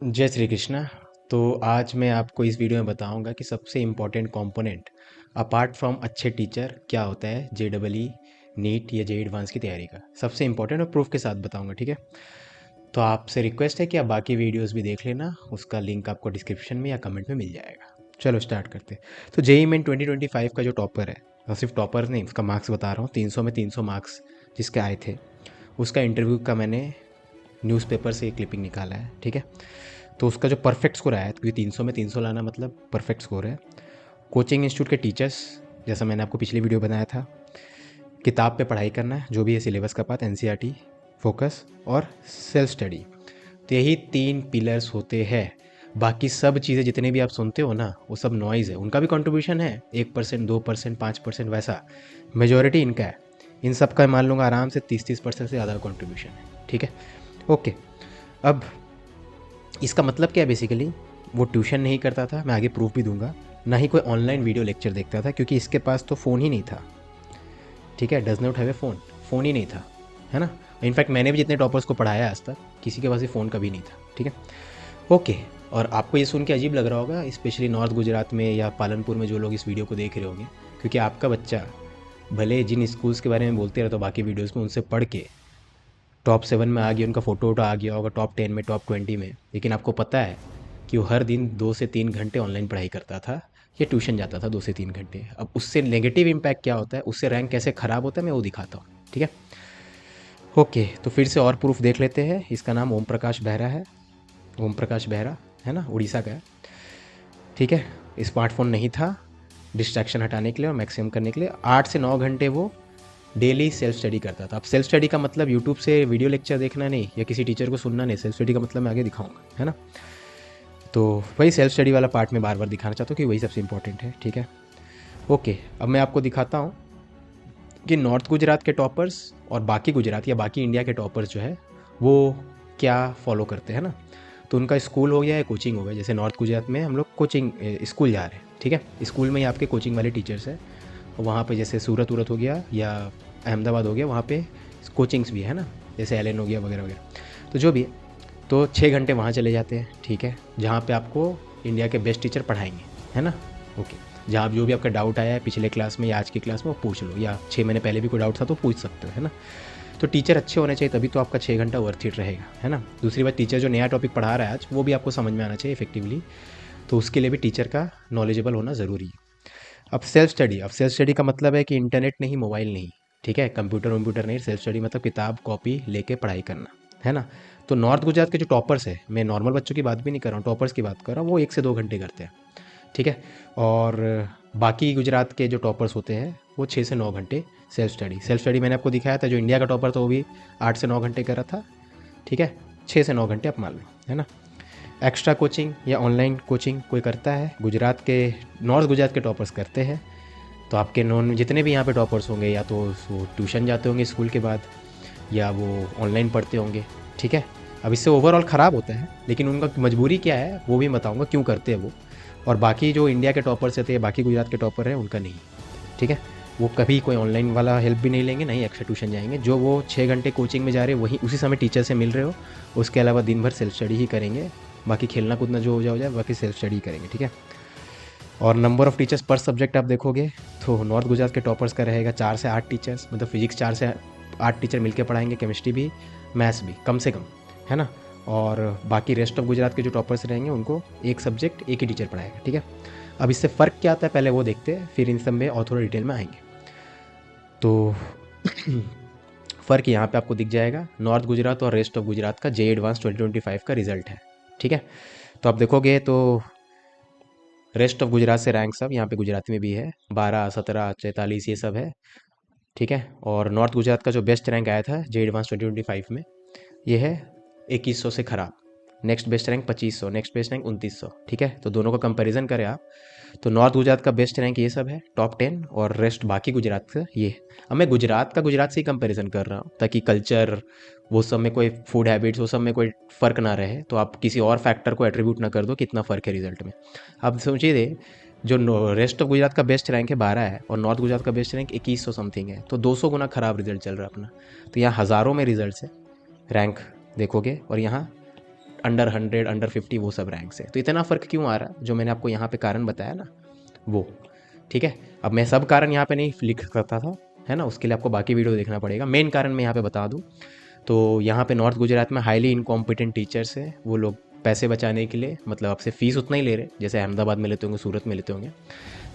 जय श्री कृष्णा। तो आज मैं आपको इस वीडियो में बताऊंगा कि सबसे इम्पोर्टेंट कंपोनेंट अपार्ट फ्रॉम अच्छे टीचर क्या होता है JEE नीट या जे एडवांस की तैयारी का सबसे इम्पोर्टेंट और प्रूफ के साथ बताऊंगा, ठीक है। तो आपसे रिक्वेस्ट है कि आप बाकी वीडियोस भी देख लेना, उसका लिंक आपको डिस्क्रिप्शन में या कमेंट में मिल जाएगा। चलो स्टार्ट करते हैं। तो जेई मेन 2025 का जो टॉपर है, और सिर्फ टॉपर नहीं, उसका मार्क्स बता रहा हूँ, 300 में 300 मार्क्स जिसके आए थे, उसका इंटरव्यू का मैंने न्यूज़पेपर से क्लिपिंग निकाला है, ठीक है। तो उसका जो परफेक्ट स्कोर आया है, क्योंकि 300 में 300 लाना मतलब परफेक्ट स्कोर है। कोचिंग इंस्टीट्यूट के टीचर्स, जैसा मैंने आपको पिछली वीडियो बनाया था, किताब पे पढ़ाई करना है, जो भी है सिलेबस का पार्ट, एनसीईआरटी फोकस और सेल्फ स्टडी। तो यही 3 पिलर्स होते हैं। बाकी सब चीज़ें जितने भी आप सुनते हो ना, वो सब नॉइज़ है। उनका भी कंट्रीब्यूशन है, 1%, 2%, 5%, वैसा मेजोरिटी इनका है। इन सब का मान लूँगा आराम से 30-30% से ज़्यादा कंट्रीब्यूशन है, ठीक है। ओके, अब इसका मतलब क्या है बेसिकली, वो ट्यूशन नहीं करता था, मैं आगे प्रूफ भी दूंगा, ना ही कोई ऑनलाइन वीडियो लेक्चर देखता था, क्योंकि इसके पास तो फ़ोन ही नहीं था, ठीक है। Does not have a phone, phone ही नहीं था, है ना। इनफैक्ट मैंने भी जितने टॉपर्स को पढ़ाया आज तक, किसी के पास भी फ़ोन कभी नहीं था, ठीक है। ओके, और आपको ये सुन के अजीब लग रहा होगा, स्पेशली नॉर्थ गुजरात में या पालनपुर में जो लोग इस वीडियो को देख रहे होंगे, क्योंकि आपका बच्चा भले जिन स्कूल्स के बारे में बोलते रहते हो बाकी वीडियोज़ में, उनसे पढ़ के टॉप 7 में आ गया, उनका फ़ोटो वोटो आ गया होगा टॉप 10 में, टॉप 20 में, लेकिन आपको पता है कि वो हर दिन 2 से 3 घंटे ऑनलाइन पढ़ाई करता था या ट्यूशन जाता था 2 से 3 घंटे। अब उससे नेगेटिव इम्पैक्ट क्या होता है, उससे रैंक कैसे ख़राब होता है, मैं वो दिखाता हूँ, ठीक है। ओके, तो फिर से और प्रूफ देख लेते हैं। इसका नाम ओम प्रकाश बेहरा है, ओम प्रकाश बेहरा, है ना, उड़ीसा का है, ठीक है। स्मार्टफोन नहीं था, डिस्ट्रैक्शन हटाने के लिए और मैक्सिमम करने के लिए 8 से 9 घंटे वो डेली सेल्फ स्टडी करता था। अब सेल्फ स्टडी का मतलब यूट्यूब से वीडियो लेक्चर देखना नहीं या किसी टीचर को सुनना नहीं, सेल्फ स्टडी का मतलब मैं आगे दिखाऊंगा, है ना। तो वही सेल्फ स्टडी वाला पार्ट में बार बार दिखाना चाहता हूँ कि वही सबसे इंपॉर्टेंट है, ठीक है। ओके, अब मैं आपको दिखाता हूँ कि नॉर्थ गुजरात के टॉपर्स और बाकी गुजरात या बाकी इंडिया के टॉपर्स जो है वो क्या फॉलो करते हैं ना। तो उनका स्कूल हो गया या कोचिंग हो गया। जैसे नॉर्थ गुजरात में हम लोग कोचिंग स्कूल जा रहे हैं, ठीक है। स्कूल में ही आपके कोचिंग वाले टीचर्स हैं, और वहाँ पे जैसे सूरत उरत हो गया या अहमदाबाद हो गया, वहाँ पे कोचिंग्स भी है ना, जैसे एल हो गया वगैरह वगैरह। तो जो भी है, तो 6 घंटे वहाँ चले जाते हैं, ठीक है, जहाँ पे आपको इंडिया के बेस्ट टीचर पढ़ाएंगे, है ना। ओके, जहाँ जो भी आपका डाउट आया है पिछले क्लास में या आज की क्लास में, वो पूछ लो, या 6 महीने पहले भी कोई डाउट था तो पूछ सकते हो, है ना। तो टीचर अच्छे होने चाहिए, तभी तो आपका 6 घंटा वर्थ इट रहेगा, है ना। दूसरी बात, टीचर जो नया टॉपिक पढ़ा रहा है आज, वो भी आपको समझ में आना चाहिए इफेक्टिवली। तो उसके लिए भी टीचर का नॉलेजेबल होना ज़रूरी है। अब सेल्फ स्टडी का मतलब है कि इंटरनेट नहीं, मोबाइल नहीं, ठीक है, कंप्यूटर वम्प्यूटर नहीं। सेल्फ स्टडी मतलब किताब कॉपी लेके पढ़ाई करना, है ना। तो नॉर्थ गुजरात के जो टॉपर्स है, मैं नॉर्मल बच्चों की बात भी नहीं कर रहा हूँ, टॉपर्स की बात कर रहा हूँ, वो 1 से 2 घंटे करते हैं, ठीक है। और बाकी गुजरात के जो टॉपर्स होते हैं वो 6 से 9 घंटे सेल्फ स्टडी मैंने आपको दिखाया था। जो इंडिया का टॉपर था वो भी 8 से 9 घंटे कर रहा था, ठीक है। 6 से 9 घंटे आप मान लो, है ना। एक्स्ट्रा कोचिंग या ऑनलाइन कोचिंग कोई करता है, गुजरात के, नॉर्थ गुजरात के टॉपर्स करते हैं। तो आपके नॉन जितने भी यहाँ पे टॉपर्स होंगे, या तो वो ट्यूशन जाते होंगे स्कूल के बाद, या वो ऑनलाइन पढ़ते होंगे, ठीक है। अब इससे ओवरऑल ख़राब होता है, लेकिन उनका मजबूरी क्या है वो भी बताऊंगा क्यों करते हैं वो। और बाकी जो इंडिया के टॉपर्स थे, बाकी गुजरात के टॉपर हैं, उनका नहीं, ठीक है। वो कभी कोई ऑनलाइन वाला हेल्प भी नहीं लेंगे, नहीं एक्स्ट्रा ट्यूशन जाएंगे। जो वो 6 घंटे कोचिंग में जा रहे हैं, वही उसी समय टीचर से मिल रहे हो, उसके अलावा दिन भर सेल्फ स्टडी ही करेंगे। बाकी खेलना कूदना जो हो जाए, बाकी सेल्फ स्टडी करेंगे, ठीक है। और नंबर ऑफ़ टीचर्स पर सब्जेक्ट आप देखोगे तो नॉर्थ गुजरात के टॉपर्स का रहेगा 4 से 8 टीचर्स, मतलब फिजिक्स 4 से 8 टीचर मिलकर पढ़ाएंगे, केमिस्ट्री भी, मैथ्स भी कम से कम, है ना। और बाकी रेस्ट ऑफ गुजरात के जो टॉपर्स रहेंगे उनको एक सब्जेक्ट एक ही टीचर पढ़ाएगा, ठीक है। अब इससे फ़र्क क्या आता है पहले वो देखते हैं, फिर इन सब में और थोड़ा डिटेल में आएंगे। तो फ़र्क यहाँ पे आपको दिख जाएगा, नॉर्थ गुजरात और रेस्ट ऑफ गुजरात का जे एडवांस 2025 का रिजल्ट है, ठीक है। तो आप देखोगे तो रेस्ट ऑफ गुजरात से रैंक सब यहाँ पे गुजराती में भी है, 12, 17, 43 ये सब है, ठीक है। और नॉर्थ गुजरात का जो बेस्ट रैंक आया था जे एडवांस 2025 में, ये है 2100 से ख़राब। Next best rank 2500, next best rank 2900, ठीक है। तो दोनों का कंपैरिजन करें आप, तो नॉर्थ गुजरात का बेस्ट रैंक ये सब है टॉप 10, और रेस्ट बाकी गुजरात का ये। अब मैं गुजरात का गुजरात से ही कंपैरिजन कर रहा हूँ, ताकि कल्चर, वो सब में कोई फूड हैबिट्स, वो सब में कोई फ़र्क ना रहे, तो आप किसी और फैक्टर को एट्रीब्यूट ना कर दो कितना फ़र्क है रिजल्ट में। अब सोचिए, जो रेस्ट ऑफ गुजरात का बेस्ट रैंक है 12 है, और नॉर्थ गुजरात का बेस्ट रैंक 2100 समथिंग है, तो 200 गुना ख़राब रिजल्ट चल रहा है अपना। तो यहाँ हज़ारों में रिजल्ट है, रैंक देखोगे, और यहाँ अंडर 100 अंडर 50 वो सब रैंक्स है। तो इतना फ़र्क क्यों आ रहा है, जो मैंने आपको यहाँ पे कारण बताया ना वो, ठीक है। अब मैं सब कारण यहाँ पे नहीं लिख सकता था, है ना, उसके लिए आपको बाकी वीडियो देखना पड़ेगा। मेन कारण मैं यहाँ पे बता दूँ तो यहाँ पे नॉर्थ गुजरात में हाईली इनकॉम्पिटेंट टीचर्स है। वो लोग पैसे बचाने के लिए, मतलब आपसे फ़ीस उतना ही ले रहे जैसे अहमदाबाद में लेते होंगे, सूरत में लेते होंगे,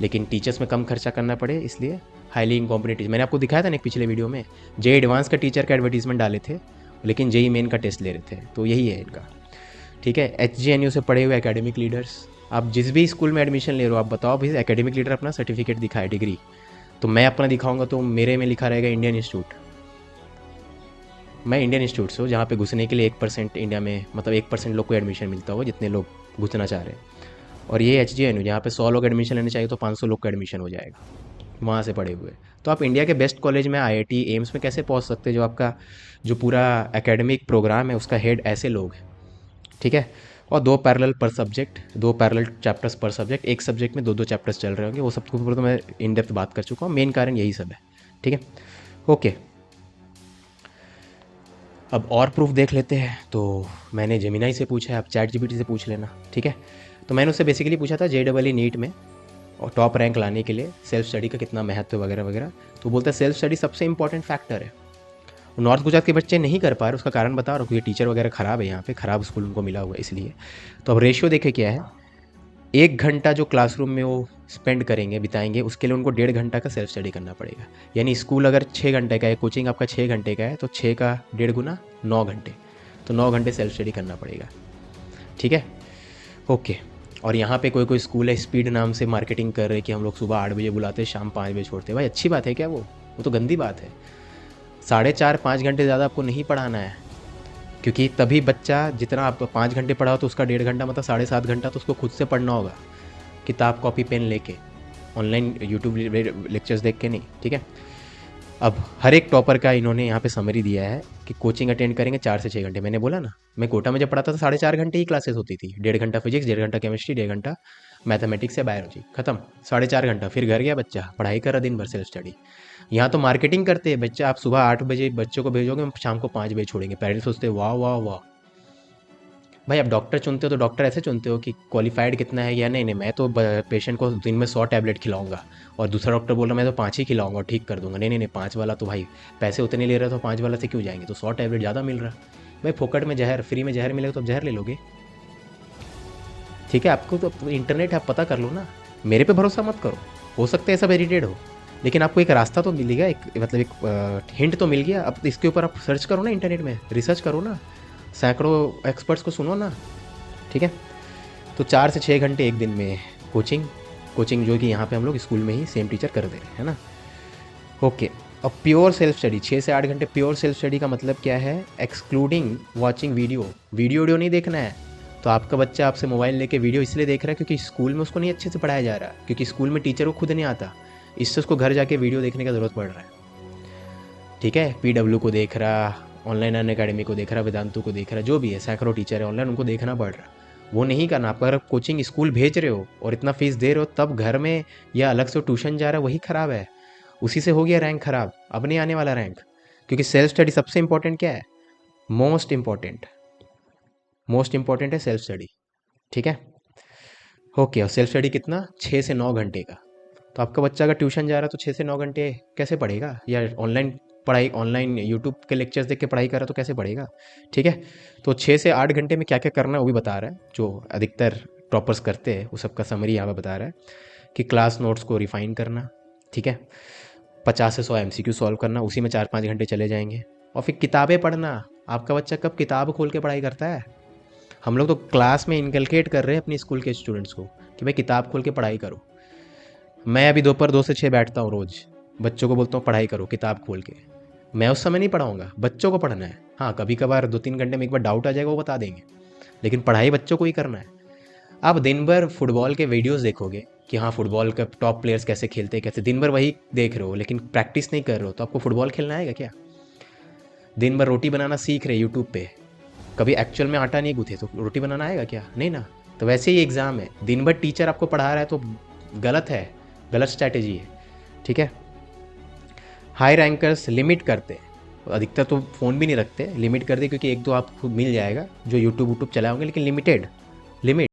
लेकिन टीचर्स में कम खर्चा करना पड़े, इसलिए हाईली इनकॉम्पिटेंट टीचर। मैंने आपको दिखाया था ना एक पिछले वीडियो में, जे एडवांस का टीचर का एडवर्टीजमेंट डाले थे, लेकिन जेई मेन का टेस्ट ले रहे थे। तो यही है इनका, ठीक है। HGNU से पढ़े हुए एकेडमिक लीडर्स, आप जिस भी स्कूल में एडमिशन ले रहे हो, आप बताओ भाई एकेडमिक लीडर अपना सर्टिफिकेट दिखाए, डिग्री। तो मैं अपना दिखाऊंगा तो मेरे में लिखा रहेगा इंडियन इंस्टीट्यूट। मैं इंडियन इंस्टीट्यूट से हूँ, जहाँ पे घुसने के लिए 1% इंडिया में, मतलब 1% लोग को एडमिशन मिलता होगा जितने लोग घुसना चाह रहे हैं। और ये HGNU जहाँ पे 100 लोग एडमिशन लेने चाहिए तो 500 लोग का एडमिशन हो जाएगा, वहाँ से पढ़े हुए। तो आप इंडिया के बेस्ट कॉलेज में, IIT एम्स में कैसे पहुँच सकते हैं, जो आपका जो पूरा एकेडमिक प्रोग्राम है उसका हेड ऐसे लोग हैं, ठीक है। और 2 पैरेलल पर सब्जेक्ट, 2 पैरेलल चैप्टर्स पर सब्जेक्ट, एक सब्जेक्ट में 2-2 चैप्टर्स चल रहे होंगे। वो सब के ऊपर तो मैं इन डेप्थ बात कर चुका हूँ, मेन कारण यही सब है, ठीक है। ओके, अब और प्रूफ देख लेते हैं। तो मैंने जेमिनाई से पूछा है, आप ChatGPT से पूछ लेना, ठीक है। तो मैंने उससे बेसिकली पूछा था JEE नीट में और टॉप रैंक लाने के लिए सेल्फ स्टडी का कितना महत्व वगैरह वगैरह। तो बोलता है सेल्फ स्टडी सबसे इंपॉर्टेंट फैक्टर है। नॉर्थ गुजरात के बच्चे नहीं कर पा रहे, उसका कारण बता रहा हूँ, क्योंकि टीचर वगैरह ख़राब है यहाँ पे, ख़राब स्कूल उनको मिला हुआ है इसलिए। तो अब रेशियो देखे क्या है, 1 घंटा जो क्लासरूम में वो स्पेंड करेंगे, बिताएंगे, उसके लिए उनको 1.5 घंटा का सेल्फ स्टडी करना पड़ेगा। यानी स्कूल अगर 6 घंटे का है, कोचिंग आपका 6 घंटे का है, तो 6 का 1.5 गुना 9 घंटे, तो 9 घंटे सेल्फ स्टडी करना पड़ेगा, ठीक है। ओके, और यहाँ पे कोई कोई स्कूल है स्पीड नाम से मार्केटिंग कर रहे हैं कि हम लोग सुबह 8 बजे बुलाते हैं, शाम 5 बजे छोड़ते हैं। भाई अच्छी बात है क्या वो तो गंदी बात है। 4.5-5 घंटे ज़्यादा आपको नहीं पढ़ाना है, क्योंकि तभी बच्चा, जितना आप 5 घंटे पढ़ाओ तो उसका 1.5 घंटा मतलब 7.5 घंटा तो उसको खुद से पढ़ना होगा, किताब कॉपी पेन लेके, ऑनलाइन यूट्यूब लेक्चर्स देख के नहीं, ठीक है। अब हर एक टॉपर का इन्होंने यहाँ पे समरी दिया है कि कोचिंग अटेंड करेंगे 4 से 6 घंटे। मैंने बोला ना, मैं कोटा में जब पढ़ा था तो 4.5 घंटे ही क्लासेस होती थी, 1.5 घंटा फिजिक्स, 1.5 घंटा केमिस्ट्री, 1.5 घंटा मैथमेटिक्स या बायोलॉजी, खत्म। 4.5 घंटा, फिर घर गया बच्चा, पढ़ाई कर रहा दिन भर सेल्फ स्टडी। यहाँ तो मार्केटिंग करते हैं बच्चा, आप सुबह 8 बजे बच्चों को भेजोगे, शाम को 5 बजे छोड़ेंगे। पेरेंट्स सोचते हैं वाह वाह वाह। भाई आप डॉक्टर चुनते हो तो डॉक्टर ऐसे चुनते हो कि क्वालिफाइड कितना है या नहीं। नहीं, मैं तो पेशेंट को दिन में 100 टैबलेट खिलाऊंगा, और दूसरा डॉक्टर बोल रहा मैं तो 5 ही खिलाऊंगा और ठीक कर दूंगा। नहीं नहीं नहीं, 5 वाला तो भाई पैसे उतने ले रहा, तो 5 वाला से क्यों जाएंगे, तो 100 टैबलेट ज़्यादा मिल रहा। भाई फोकट में जहर, फ्री में जहर मिलेगा तो आप जहर ले लोगे, ठीक है। आपको तो इंटरनेट है, आप पता कर लो ना, मेरे पे भरोसा मत करो, हो सकता है सब एडिटेड हो, लेकिन आपको एक रास्ता तो मिलेगा, एक मतलब एक हिंट तो मिल गया। अब इसके ऊपर आप सर्च करो ना, इंटरनेट में रिसर्च करो ना, सैकड़ों एक्सपर्ट्स को सुनो ना, ठीक है। तो 4 से 6 घंटे एक दिन में कोचिंग जो कि यहाँ पे हम लोग स्कूल में ही सेम टीचर कर दे रहे हैं ना। ओके, अब प्योर सेल्फ स्टडी 6 से 8 घंटे प्योर सेल्फ स्टडी का मतलब क्या है, एक्सक्लूडिंग वॉचिंग वीडियो नहीं देखना है। तो आपका बच्चा आपसे मोबाइल लेके वीडियो इसलिए देख रहा है क्योंकि स्कूल में उसको नहीं अच्छे से पढ़ाया जा रहा, क्योंकि स्कूल में टीचर को खुद नहीं आता, इससे उसको घर जाके वीडियो देखने का ज़रूरत पड़ रहा है, ठीक है। PW को देख रहा, ऑनलाइन अनअकैडमी को देख रहा, वेदांतु को देख रहा, जो भी है सैकड़ों टीचर है ऑनलाइन, उनको देखना पड़ रहा। वो नहीं करना। आप अगर कोचिंग स्कूल भेज रहे हो और इतना फीस दे रहे हो, तब घर में या अलग से ट्यूशन जा रहा है, वही ख़राब है। उसी से हो गया रैंक ख़राब, अब नहीं आने वाला रैंक। क्योंकि सेल्फ स्टडी सबसे इंपॉर्टेंट क्या है, मोस्ट इंपॉर्टेंट है सेल्फ स्टडी, ठीक है। ओके, और सेल्फ स्टडी कितना, 6 से 9 घंटे का। तो आपका बच्चा अगर ट्यूशन जा रहा है तो 6 से 9 घंटे कैसे पढ़ेगा, या ऑनलाइन पढ़ाई, ऑनलाइन यूट्यूब के लेक्चर्स देख के पढ़ाई कर रहा है तो कैसे पढ़ेगा, ठीक है। तो 6 से 8 घंटे में क्या क्या करना है वो भी बता रहा है, जो अधिकतर टॉपर्स करते हैं वो सबका समरी यहाँ पर बता रहा है कि क्लास नोट्स को रिफाइन करना, ठीक है। 50 से 100 MCQ सॉल्व करना, उसी में 4-5 घंटे चले जाएंगे। और फिर किताबें पढ़ना। आपका बच्चा कब किताब खोल के पढ़ाई करता है, हम लोग तो क्लास में इनकलकेट कर रहे हैं अपनी स्कूल के स्टूडेंट्स को कि भाई किताब खोल के पढ़ाई करो। मैं अभी दोपहर 2 से 6 बैठता हूँ रोज़, बच्चों को बोलता हूँ पढ़ाई करो किताब खोल के। मैं उस समय नहीं पढ़ाऊँगा, बच्चों को पढ़ना है। हाँ, कभी कभार 2-3 घंटे में एक बार डाउट आ जाएगा वो बता देंगे, लेकिन पढ़ाई बच्चों को ही करना है। आप दिन भर फुटबॉल के वीडियोस देखोगे कि हाँ फुटबॉल का टॉप प्लेयर्स कैसे खेलते हैं, कैसे, दिन भर वही देख रहे हो, लेकिन प्रैक्टिस नहीं कर रहे हो, तो आपको फुटबॉल खेलना आएगा क्या। दिन भर रोटी बनाना सीख रहे यूट्यूब पे, कभी एक्चुअल में आटा नहीं गूँथे तो रोटी बनाना आएगा क्या, नहीं ना। तो वैसे ही एग्ज़ाम है, दिन भर टीचर आपको पढ़ा रहा है तो गलत है, गलत स्ट्रैटेजी है, ठीक है। हाई रैंकर्स लिमिट करते हैं, अधिकतर तो फ़ोन भी नहीं रखते, लिमिट कर दे, क्योंकि एक दो आपको मिल जाएगा जो यूट्यूब वूट्यूब चलाए होंगे, लेकिन लिमिटेड लिमिट